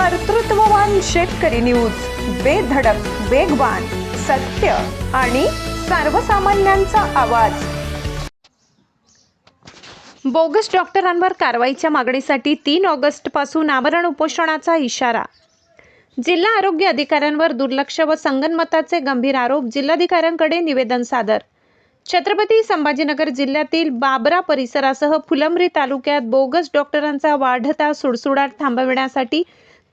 कर्तृत्ववान शेतकरी न्यूज, बेधडक, वेगवान, सत्य आणि सर्वसामान्यांचा आवाज। बोगस डॉक्टरांवर कारवाईच्या मागणीसाठी 3 ऑगस्ट पासून आमरण उपोषणाचा इशारा। जिल्हा आरोग्य अधिकाऱ्यांवर दुर्लक्ष व संगनमताचे गंभीर आरोप, जिल्हाधिकाऱ्यांकडे निवेदन सादर। छत्रपती संभाजीनगर जिल्ह्यातील बाबरा परिसरासह फुलंब्री तालुक्यात बोगस डॉक्टरांचा वाढता सुळसुळाट थांबविण्यासाठी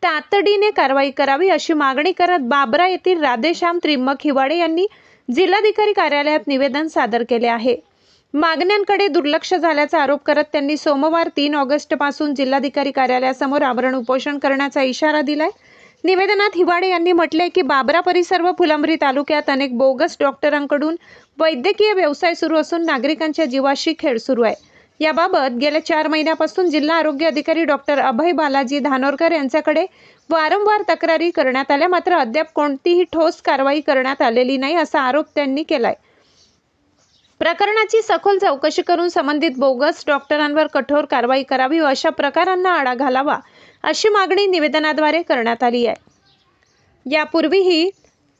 तातडीने कारवाई करावी अशी मागणी करत बाबरा येथील राधेश्याम त्रिंबक हिवाडे यांनी जिल्हाधिकारी कार्यालयात निवेदन सादर केले आहे। मागण्यांकडे दुर्लक्ष झाल्याचा आरोप करत त्यांनी सोमवार 3 ऑगस्ट पासून जिल्हाधिकारी कार्यालयासमोर आमरण उपोषण करण्याचा इशारा दिलाय। निवेदनात हिवाडे यांनी म्हटले की बाबरा परिसर व फुलंब्री तालुक्यात अनेक बोगस डॉक्टरांकडून वैद्यकीय व्यवसाय सुरू असून नागरिकांच्या जीवाशी खेळ सुरू आहे। याबाबत गेल्या 4 महिन्यापासून जिल्हा आरोग्य अधिकारी डॉक्टर अभय बालाजी धानोरकर यांच्याकडे वारंवार तक्रारी करण्यात आल्या, मात्र अद्याप कोणतीही ठोस कारवाई करण्यात आलेली नाही असा आरोप त्यांनी केलाय। प्रकरणाची सखोल चौकशी करून संबंधित बोगस डॉक्टरांवर कठोर कारवाई करावी व अशा प्रकारांना आळा घालावा अशी मागणी निवेदनाद्वारे करण्यात आली आहे। यापूर्वीही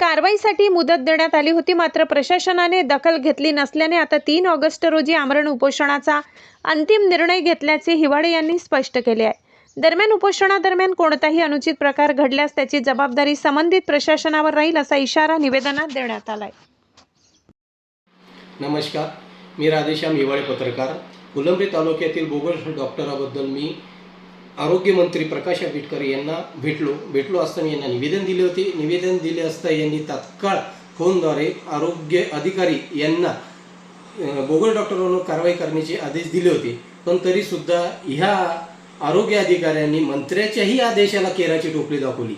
कारवाईसाठी मुदत देण्यात आली होती, मात्र प्रशासनाने दखल घेतली नसल्याने आता 3 ऑगस्ट रोजी आमरण उपोषणाचा अंतिम निर्णय घेतल्याचे हिवाडे यांनी स्पष्ट केले आहे। दरम्यान उपोषणादरम्यान कोणताही अनुचित प्रकार घडल्यास त्याची जबाबदारी संबंधित प्रशासनावर राहील असा इशारा निवेदनात देण्यात आलाय। नमस्कार, मी राधेश्याम हिवाडे पत्रकार। फुलंब्री तालुक्यातील बोगस डॉक्टराबद्दल मी आरोग्यमंत्री प्रकाश आंबेडकर यांना भेटलो असताना यांना निवेदन दिले होते। निवेदन दिले असता यांनी तात्काळ फोनद्वारे आरोग्य अधिकारी यांना बोगस डॉक्टरांवर कारवाई करण्याचे आदेश दिले होते, पण तरीसुद्धा ह्या आरोग्य अधिकाऱ्यांनी मंत्र्याच्याही आदेशाला केराची टोपली दाखवली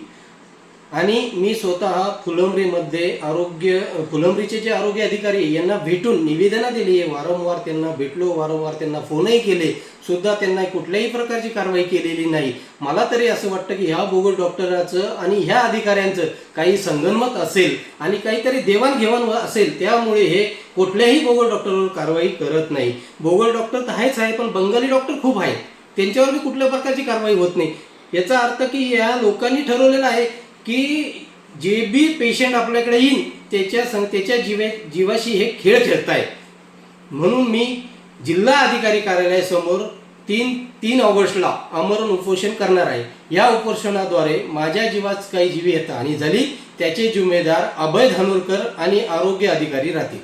आणि मी स्वतः फुलंब्रीचे जे आरोग्य अधिकारी यांना भेटून निवेदनं दिली, वारंवार त्यांना भेटलो, वारंवार त्यांना फोनही केले, सुद्धा त्यांना कुठल्याही प्रकारची कारवाई केलेली नाही। मला तरी असं वाटतं की ह्या बोगस डॉक्टराचं आणि ह्या अधिकाऱ्यांचं काही संगनमत असेल आणि काहीतरी देवाणघेवाण असेल, त्यामुळे हे कुठल्याही बोगस डॉक्टरवर कारवाई करत नाही। बोगस डॉक्टर तर आहेच आहे, पण बंगाली डॉक्टर खूप आहेत, त्यांच्यावर बी कुठल्या प्रकारची कारवाई होत नाही। याचा अर्थ की या लोकांनी ठरवलेलं आहे की जे बी पेशंट आपल्याकडे येईल त्याच्या जीवाशी हे खेळ खेळतायत। म्हणून मी जिल्हा अधिकारी कार्यालयासमोर 3 ऑगस्टला आमरण उपोषण करणार आहे। या उपोषणाद्वारे माझ्या जीवास काही जीवित हानी झाली त्याचे जिम्मेदार अभय धानोरकर आणि आरोग्य अधिकारी राहतील।